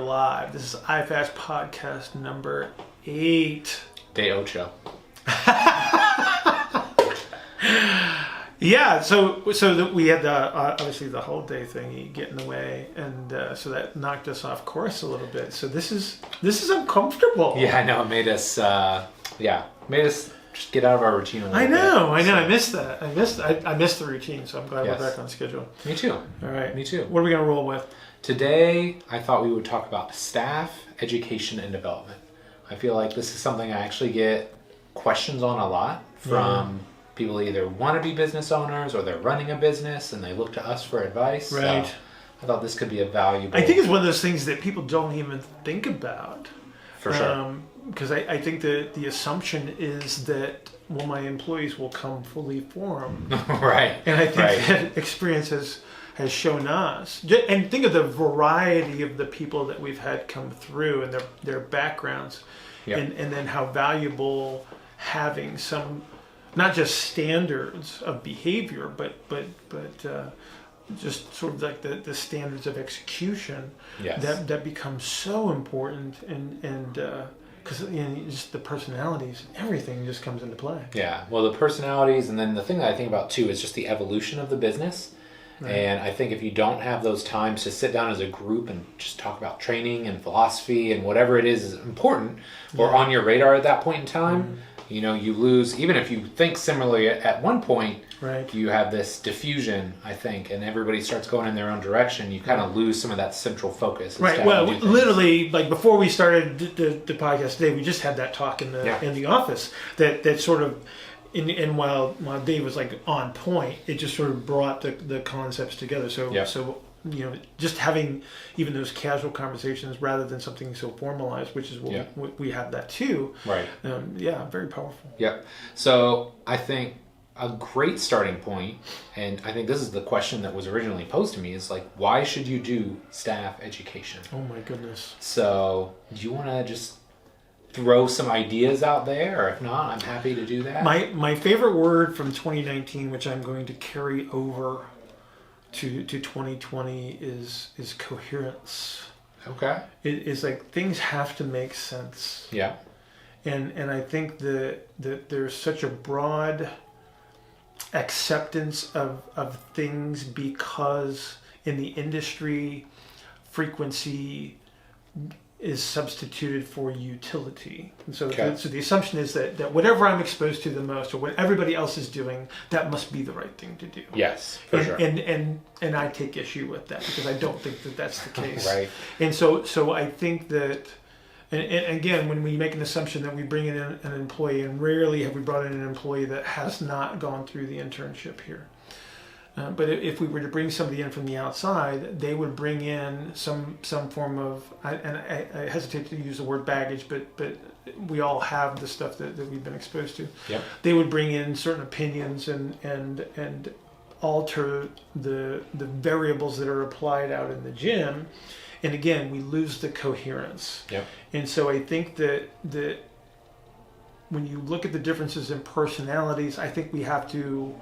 live. This is IFAST Podcast number 8. Day Ocho. Yeah, so we had obviously the whole-day thingy get in the way, and so that knocked us off course a little bit. So this is uncomfortable. Yeah, I know. It made us just get out of our routine a little bit. I know. I missed that. I missed the routine, so I'm glad we're back on schedule. Me too. All right. Me too. What are we going to roll with? Today, I thought we would talk about staff, education, and development. I feel like this is something I actually get questions on a lot from people who either want to be business owners or they're running a business and they look to us for advice. Right. So I thought this could be a valuable... I think it's one of those things that people don't even think about. For sure. Because I think that the assumption is that, well, my employees will come fully formed. Right. And I think that experience has shown us. And think of the variety of the people that we've had come through and their backgrounds. Yep. And then how valuable having some, not just standards of behavior, but just sort of like the standards of execution. Yes. That becomes so important, and because just the personalities, everything just comes into play. Yeah, well, the personalities, and then the thing that I think about too is just the evolution of the business. Right. And I think if you don't have those times to sit down as a group and just talk about training and philosophy and whatever it is important or on your radar at that point in time, you lose, even if you think similarly at one point, you have this diffusion, I think, and everybody starts going in their own direction. You kind of lose some of that central focus. Right. Well, literally, like before we started the podcast today, we just had that talk in the office that sort of, and while Dave was like on point, it just sort of brought the concepts together. So just having even those casual conversations rather than something so formalized, which is what we have that too. Right. Very powerful. Yep. So I think a great starting point, and I think this is the question that was originally posed to me, is like, why should you do staff education? Oh my goodness. So do you want to just throw some ideas out there, or if not, I'm happy to do that. My favorite word from 2019, which I'm going to carry over to 2020, is coherence. Okay. It is like things have to make sense. Yeah. And I think that there's such a broad acceptance of things because in the industry, frequency is substituted for utility. And so, so the assumption is that whatever I'm exposed to the most or what everybody else is doing, that must be the right thing to do. Yes, for sure. And I take issue with that because I don't think that that's the case. Right. And so I think that, and again, when we make an assumption that we bring in an employee, and rarely have we brought in an employee that has not gone through the internship here. But if we were to bring somebody in from the outside, they would bring in some form of, and I hesitate to use the word baggage, but we all have the stuff that we've been exposed to. Yep. They would bring in certain opinions and alter the variables that are applied out in the gym. And again, we lose the coherence. Yep. And so I think that when you look at the differences in personalities, I think we have to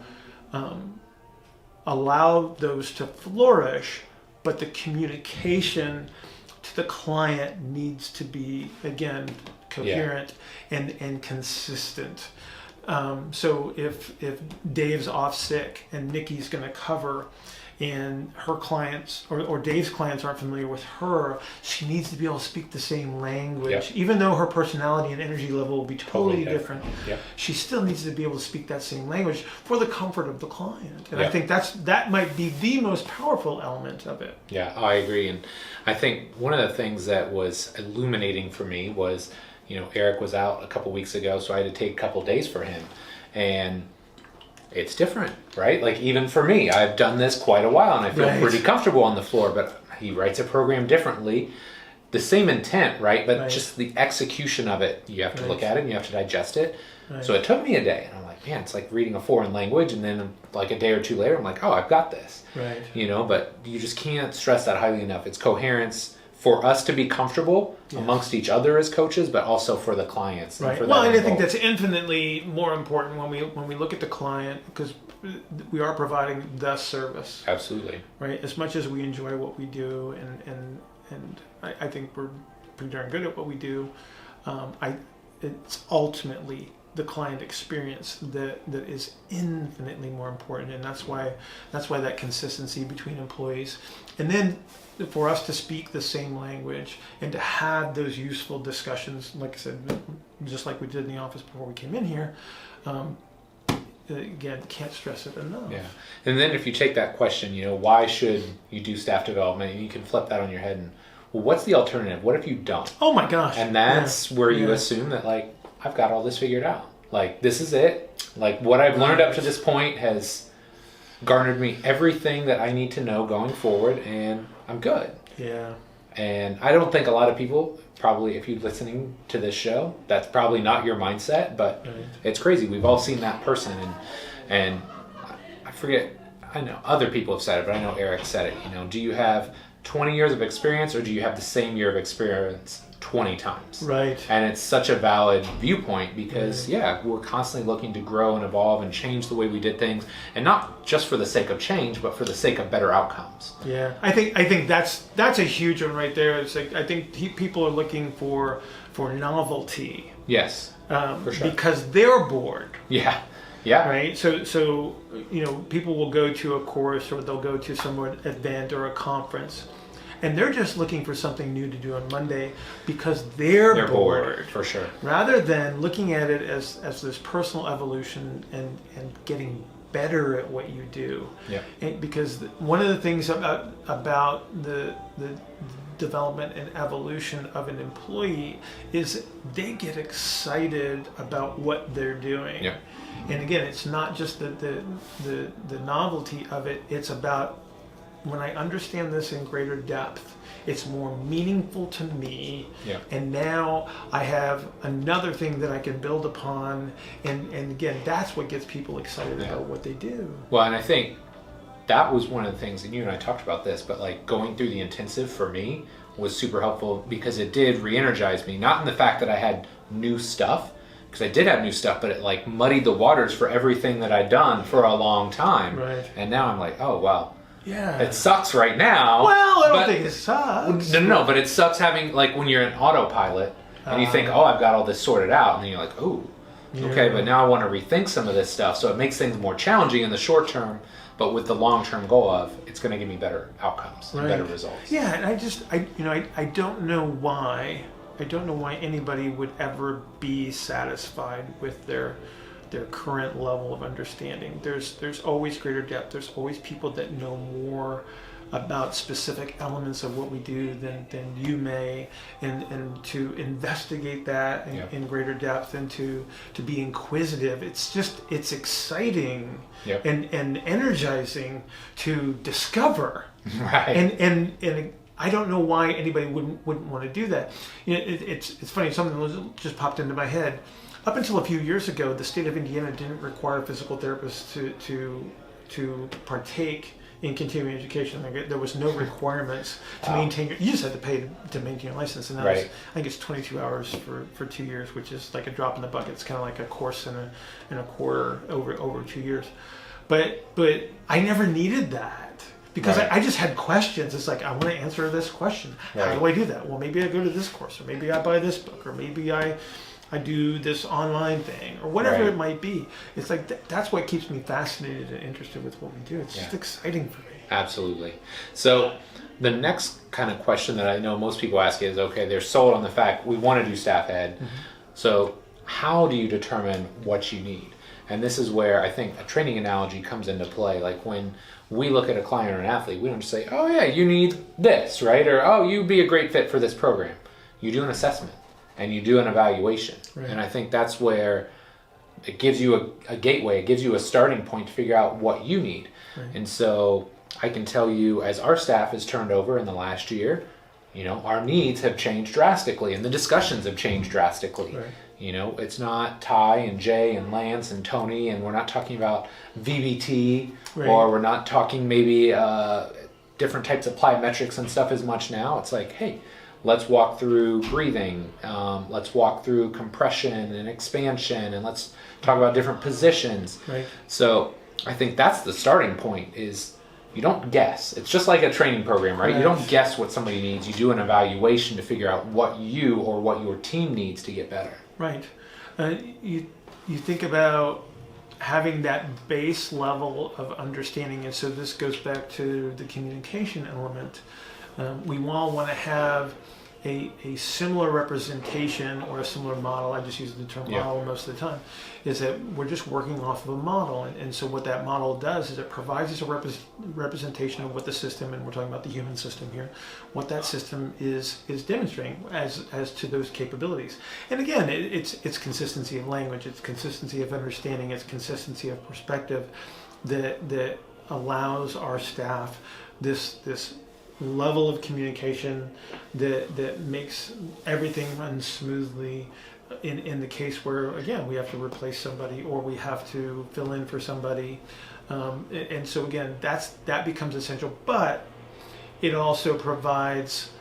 allow those to flourish, but the communication to the client needs to be, again, coherent and consistent. So if Dave's off sick and Nikki's going to cover, and her clients or Dave's clients aren't familiar with her, she needs to be able to speak the same language. Even though her personality and energy level will be totally different, she still needs to be able to speak that same language for the comfort of the client. And I think that might be the most powerful element of it. Yeah, I agree. And I think one of the things that was illuminating for me was, Eric was out a couple weeks ago, so I had to take a couple days for him. And it's different, right? Like even for me, I've done this quite a while and I feel pretty comfortable on the floor, but he writes a program differently. The same intent, right? But just the execution of it, you have to look at it and you have to digest it. Right. So it took me a day and I'm like, man, it's like reading a foreign language, and then like a day or two later, I'm like, oh, I've got this. Right. But you just can't stress that highly enough. It's coherence for us to be comfortable amongst each other as coaches, but also for the clients. Right. And I think that's infinitely more important when we look at the client, because we are providing the service. Absolutely. Right. As much as we enjoy what we do, I think we're pretty darn good at what we do. It's ultimately the client experience that is infinitely more important, and that's why that consistency between employees, and then for us to speak the same language and to have those useful discussions, like I said, just like we did in the office before we came in here. Again, can't stress it enough. Yeah, and then if you take that question, why should you do staff development? You can flip that on your head and, well, what's the alternative? What if you don't? Oh my gosh! And that's where you assume that, like, I've got all this figured out. Like, this is it. Like, what I've learned up to this point has garnered me everything that I need to know going forward, and I'm good. Yeah. And I don't think a lot of people, probably if you're listening to this show, that's probably not your mindset, but It's crazy. We've all seen that person, and I forget, I know other people have said it, but I know Eric said it, do you have 20 years of experience, or do you have the same year of experience 20 times? Right. And it's such a valid viewpoint because, we're constantly looking to grow and evolve and change the way we did things, and not just for the sake of change, but for the sake of better outcomes. Yeah, I think that's a huge one right there. It's like, I think people are looking for novelty. Yes, for sure. Because they're bored. Yeah. Yeah. Right. So people will go to a course, or they'll go to some event or a conference, and they're just looking for something new to do on Monday because they're bored. For sure. Rather than looking at it as this personal evolution and getting better at what you do. Yeah. Because one of the things about the development and evolution of an employee is they get excited about what they're doing. Yeah. And again, it's not just the novelty of it. It's about, when I understand this in greater depth, it's more meaningful to me. Yeah. And now I have another thing that I can build upon. And again, that's what gets people excited about what they do. Well, and I think that was one of the things, and you and I talked about this, but like going through the intensive for me was super helpful because it did re-energize me. Not in the fact that I had new stuff, because I did have new stuff, but it like muddied the waters for everything that I'd done for a long time. Right. And now I'm like, oh, wow. Yeah. It sucks right now. Well, I don't think it sucks. No, but it sucks having, like, when you're in autopilot and you think, oh, I've got all this sorted out, and then you're like, oh, okay, but now I want to rethink some of this stuff. So it makes things more challenging in the short term, but with the long-term goal of it's going to give me better outcomes and better results. Yeah, and I don't know why. I don't know why anybody would ever be satisfied with their current level of understanding. There's always greater depth. There's always people that know more about specific elements of what we do than you may, and to investigate that in greater depth, and to be inquisitive. It's exciting and energizing to discover. Right. And I don't know why anybody wouldn't want to do that. It's funny, something just popped into my head. Up until a few years ago, the state of Indiana didn't require physical therapists to partake in continuing education. Like, there was no requirements to maintain you just had to pay to maintain your license, and that was, I think it's 22 hours for 2 years, which is like a drop in the bucket. It's kind of like a course in a quarter over 2 years. But I never needed that. Because I just had questions. It's like, I want to answer this question. How do I do that? Well, maybe I go to this course, or maybe I buy this book, or maybe I do this online thing, or whatever it might be. It's like, that's what keeps me fascinated and interested with what we do. It's just exciting for me. Absolutely. So the next kind of question that I know most people ask is, okay, they're sold on the fact we want to do staff ed. Mm-hmm. So how do you determine what you need? And this is where I think a training analogy comes into play. Like, when we look at a client or an athlete, we don't just say, oh yeah, you need this, right? Or, oh, you'd be a great fit for this program. You do an assessment and you do an evaluation. Right. And I think that's where it gives you a gateway. It gives you a starting point to figure out what you need. Right. And so I can tell you, as our staff has turned over in the last year, our needs have changed drastically, and the discussions have changed drastically. Right. It's not Ty and Jay and Lance and Tony, and we're not talking about VBT, or we're not talking maybe different types of plyometrics and stuff as much now. It's like, hey, let's walk through breathing, let's walk through compression and expansion, and let's talk about different positions. Right. So I think that's the starting point, is you don't guess. It's just like a training program, right? You don't guess what somebody needs. You do an evaluation to figure out what you or what your team needs to get better. Right. You think about having that base level of understanding, and so this goes back to the communication element. We all want to have a similar representation or a similar model. I just use the term model most of the time. Is that we're just working off of a model, and so what that model does is it provides us a representation of what the system, and we're talking about the human system here, what that system is demonstrating as to those capabilities. And again, it's consistency of language, it's consistency of understanding, it's consistency of perspective that allows our staff this level of communication that makes everything run smoothly. In the case where, again, we have to replace somebody or we have to fill in for somebody, and so again, that becomes essential. But it also provides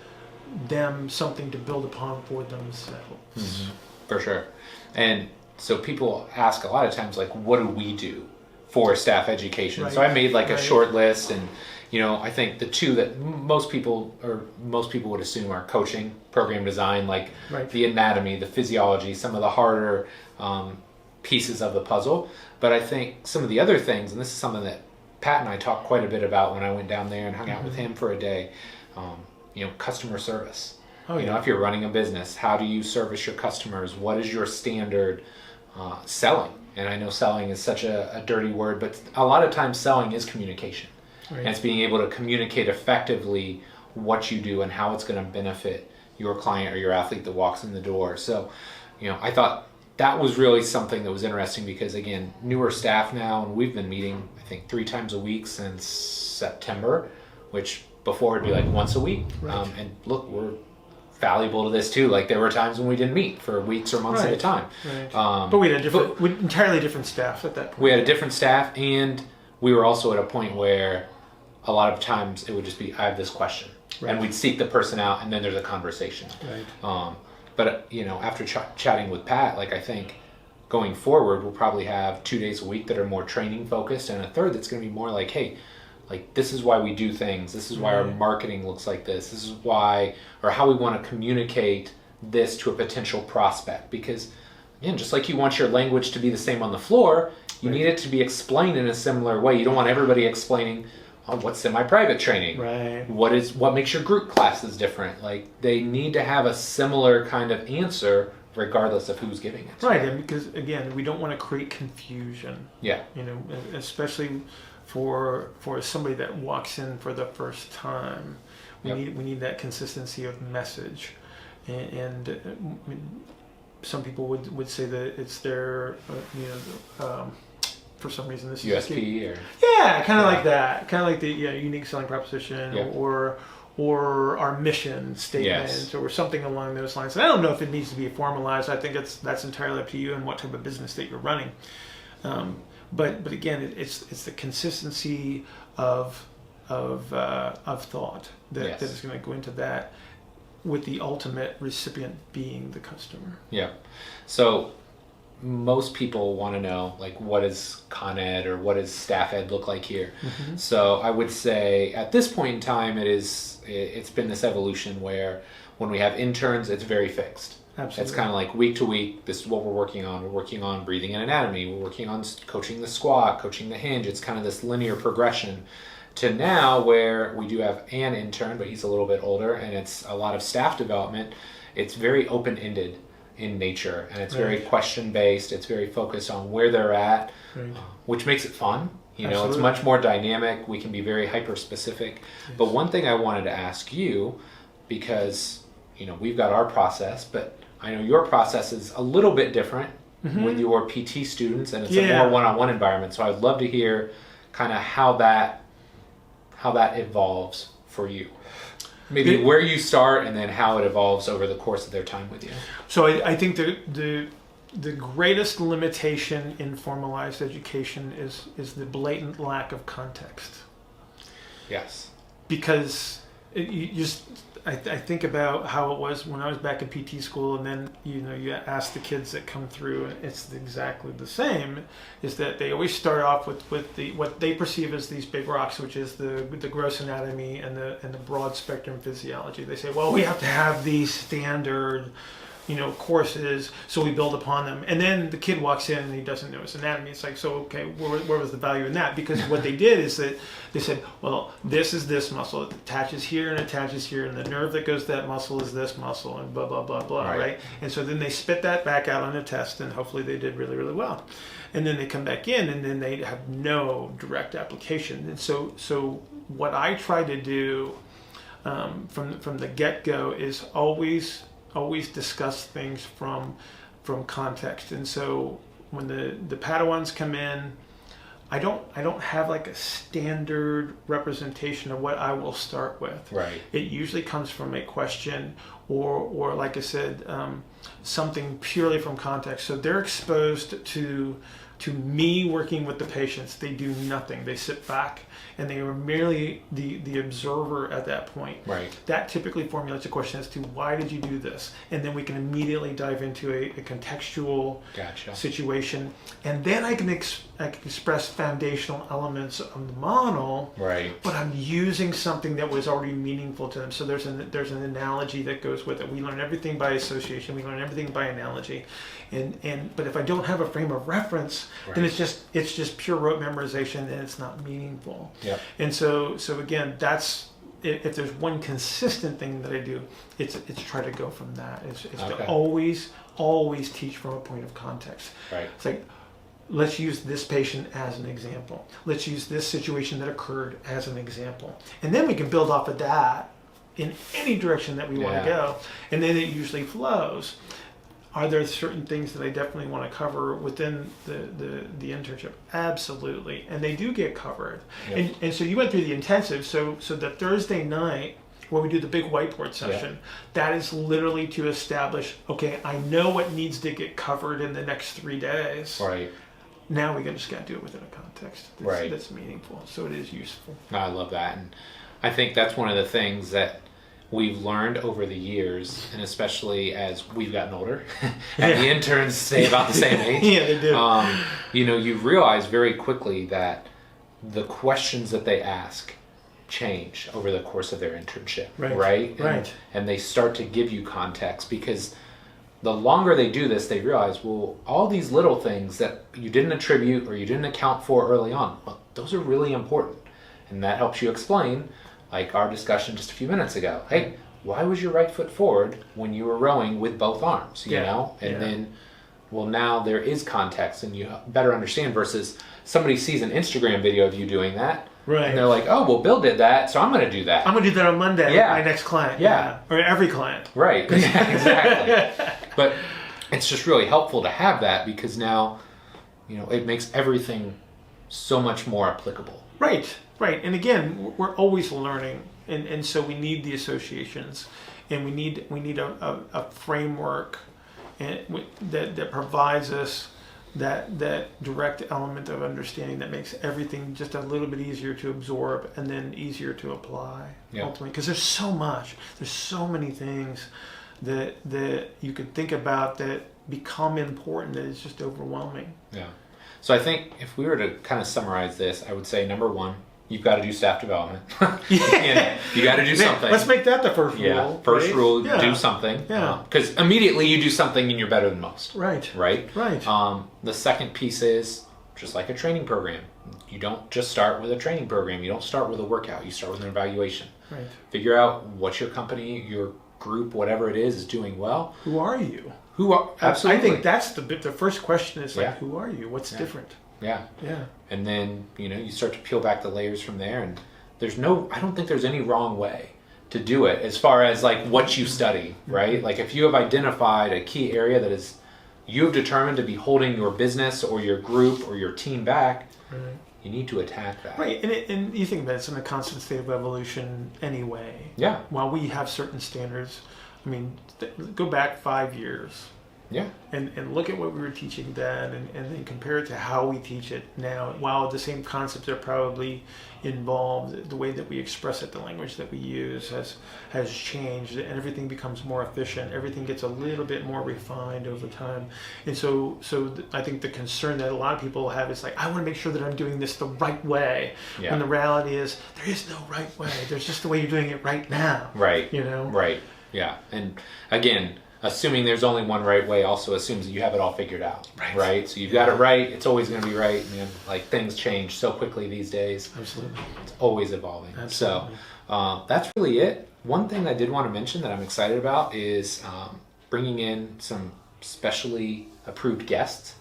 them something to build upon for themselves. Mm-hmm. For sure. And so people ask a lot of times, like, what do we do for staff education? Right. So I made like a short list, and I think the two that most people would assume are coaching, program design, like the anatomy, the physiology, some of the harder pieces of the puzzle. But I think some of the other things, and this is something that Pat and I talked quite a bit about when I went down there and hung out with him for a day, customer service. If you're running a business, how do you service your customers? What is your standard selling? And I know selling is such a dirty word, but a lot of times selling is communication. Right. And it's being able to communicate effectively what you do and how it's going to benefit your client or your athlete that walks in the door. So, I thought that was really something that was interesting because, again, newer staff now, and we've been meeting, I think, 3 times a week since September, which before it'd be like once a week. Right. And look, we're valuable to this too. Like there were times when we didn't meet for weeks or months at a time. Right. But we had entirely different staff at that point. We had a different staff, and we were also at a point where a lot of times it would just be, I have this question. Right. And we'd seek the person out, and then there's a conversation. Right. But after chatting with Pat, like I think going forward, we'll probably have 2 days a week that are more training focused, and a third that's going to be more like, hey, like this is why we do things. This is why our marketing looks like this. This is why, or how we want to communicate this to a potential prospect. Because again, just like you want your language to be the same on the floor, you need it to be explained in a similar way. You don't want everybody explaining, what's semi-private training? Right. What makes your group classes different? Like they need to have a similar kind of answer regardless of who's giving it. Right, and because again, we don't want to create confusion. Yeah. Especially for somebody that walks in for the first time. We need that consistency of message. And some people would say that it's their for some reason this USP is kind of like that, kind of like the unique selling proposition, or our mission statement, or something along those lines. And I don't know if it needs to be formalized. I think that's entirely up to you and what type of business that you're running. But again, it's the consistency of thought that is going to go into that, with the ultimate recipient being the customer. Yeah. So most people want to know, like, what does Con Ed or what does staff ed look like here? Mm-hmm. So I would say at this point in time, it's been this evolution where when we have interns, it's very fixed. Absolutely. It's kind of like week to week, this is what we're working on. We're working on breathing and anatomy. We're working on coaching the squat, coaching the hinge. It's kind of this linear progression to now where we do have an intern, but he's a little bit older, and it's a lot of staff development. It's very open-ended in nature, and it's very question-based. It's very focused on where they're at, which makes it fun. It's much more dynamic. We can be very hyper-specific. Yes. But one thing I wanted to ask you, because we've got our process, but I know your process is a little bit different with your PT students, and it's a more one-on-one environment. So I'd love to hear kind of how that evolves for you. Maybe where you start and then how it evolves over the course of their time with you. So I think the greatest limitation in formalized education is the blatant lack of context. Yes. Because I think about how it was when I was back in PT school, and then you ask the kids that come through, and it's exactly the same. Is that they always start off with what they perceive as these big rocks, which is the gross anatomy and the broad spectrum physiology. They say, well, we have to have these standard courses, so we build upon them. And then the kid walks in and he doesn't know his anatomy. It's like, so okay, where was the value in that? Because what they did is that they said, well, this is this muscle, it attaches here and attaches here, and the nerve that goes to that muscle is this muscle, and blah blah blah blah, right? And so then they spit that back out on a test, and hopefully they did really really well. And then they come back in, and then they have no direct application. And so what I try to do from the get-go is always discuss things from context. And so when the Padawans come in, I don't have like a standard representation of what I will start with. Right. It usually comes from a question or like I said, something purely from context. So they're exposed to me working with the patients. They do nothing. They sit back and they are merely the observer at that point. Right. That typically formulates a question as to why did you do this? And then we can immediately dive into a contextual situation. And then I can express foundational elements of the model, right? But I'm using something that was already meaningful to them. So there's an analogy that goes with it. We learn everything by association. We learn everything by analogy. But if I don't have a frame of reference, then it's just pure rote memorization, and it's not meaningful. Yep. And so again, that's if there's one consistent thing that I do, it's try to go from that. It's to always teach from a point of context. Right. It's like, let's use this patient as an example. Let's use this situation that occurred as an example, and then we can build off of that in any direction that we want to go, and then it usually flows. Are there certain things that I definitely want to cover within the internship? Absolutely. And they do get covered. Yep. And so you went through the intensive. So the Thursday night where we do the big whiteboard session, that is literally to establish, okay, I know what needs to get covered in the next 3 days. Right. Now we just got to do it within a context that's meaningful. So it is useful. I love that. And I think that's one of the things that we've learned over the years, and especially as we've gotten older, and the interns stay about the same age. Yeah, they do. You realize very quickly that the questions that they ask change over the course of their internship, right? And they start to give you context, because the longer they do this, they realize, well, all these little things that you didn't attribute or you didn't account for early on, well, those are really important. And that helps you explain, like our discussion just a few minutes ago. Hey, why was your right foot forward when you were rowing with both arms? You know? And then, well, now there is context and you better understand, versus somebody sees an Instagram video of you doing that. Right. And they're like, oh, well, Bill did that, so I'm going to do that. I'm going to do that on Monday with my next client. Yeah. Or every client. Right. Yeah, exactly. But it's just really helpful to have that, because now, it makes everything so much more applicable. Right. And again, we're always learning, and so we need the associations, and we need a framework that provides us that direct element of understanding that makes everything just a little bit easier to absorb and then easier to apply ultimately. Because there's so many things that you could think about that become important that it's just overwhelming. Yeah. So I think if we were to kind of summarize this, I would say number one, you've got to do staff development. You got to do something. Let's make that the first rule. Yeah, first rule, do something. Yeah. Because immediately you do something and you're better than most. Right. The second piece is, just like a training program, you don't just start with a training program. You don't start with a workout. You start with an evaluation. Right. Figure out what your company, your group, whatever it is doing well. Who are you? Absolutely. I think that's the first question is like, who are you? What's different? Yeah. And then, you start to peel back the layers from there, and I don't think there's any wrong way to do it as far as like what you study, right? Mm-hmm. Like if you have identified a key area that is you've determined to be holding your business or your group or your team back, you need to attack that. Right. And you think about it's in a constant state of evolution anyway. Yeah. While we have certain standards, I mean, go back 5 years. Yeah. And look at what we were teaching then, and then compare it to how we teach it now. While the same concepts are probably involved, the way that we express it, the language that we use has changed, and everything becomes more efficient. Everything gets a little bit more refined over time. And so I think the concern that a lot of people have is like, I want to make sure that I'm doing this the right way. Yeah. When the reality is, there is no right way. There's just the way you're doing it right now. Right. You know? Right. Yeah. And again, assuming there's only one right way also assumes that you have it all figured out. Right? So you've got it right. It's always going to be right. Man, like things change so quickly these days. Absolutely. It's always evolving. Absolutely. So that's really it. One thing I did want to mention that I'm excited about is bringing in some specially approved guests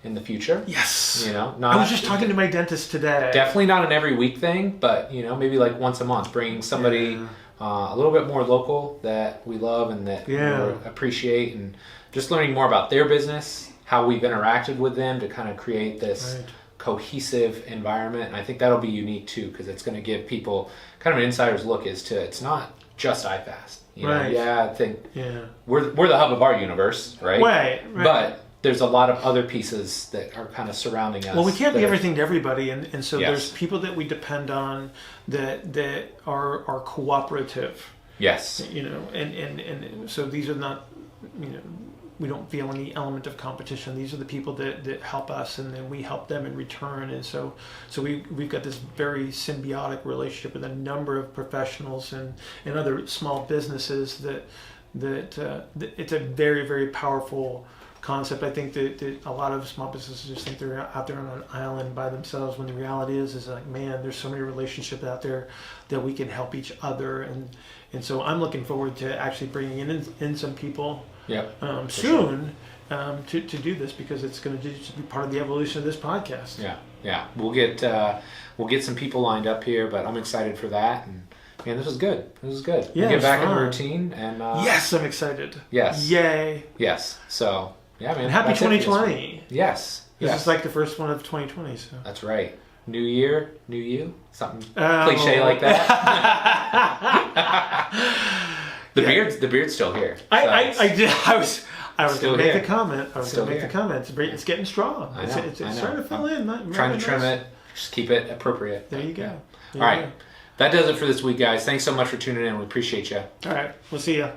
in the future. Yes. You know, I was just talking to my dentist today. Definitely not an every week thing, but you know, maybe like once a month, bringing somebody a little bit more local that we love and that we appreciate, and just learning more about their business, how we've interacted with them to kind of create this cohesive environment. And I think that'll be unique too, because it's going to give people kind of an insider's look as to it's not just IFAST. You know? Yeah, I think we're the hub of our universe, right? Right. But there's a lot of other pieces that are kind of surrounding us. Well, we can't be everything to everybody, and so there's people that we depend on that are cooperative. Yes. You know, and so these are not, you know, we don't feel any element of competition. These are the people that help us, and then we help them in return. And so we've got this very symbiotic relationship with a number of professionals and other small businesses that it's a very, very powerful concept. I think that a lot of small businesses just think they're out there on an island by themselves, when the reality is like, man, there's so many relationships out there that we can help each other. And so I'm looking forward to actually bringing in some people soon to do this, because it's going to just be part of the evolution of this podcast. Yeah. We'll get some people lined up here, but I'm excited for that. And man, this was good. Yeah, we'll get back in the routine. And yes, I'm excited. Yes. Yay. Yes. So yeah, man. And happy 2020. Yes. This is like the first one of 2020. So that's right. New year, new you. Something cliche like that. The beard's still here. So I was going to make the comment. It's getting strong. I know, it's starting to fill in. Trying to trim it. Just keep it appropriate. There you go. All right. That does it for this week, guys. Thanks so much for tuning in. We appreciate you. All right. We'll see you.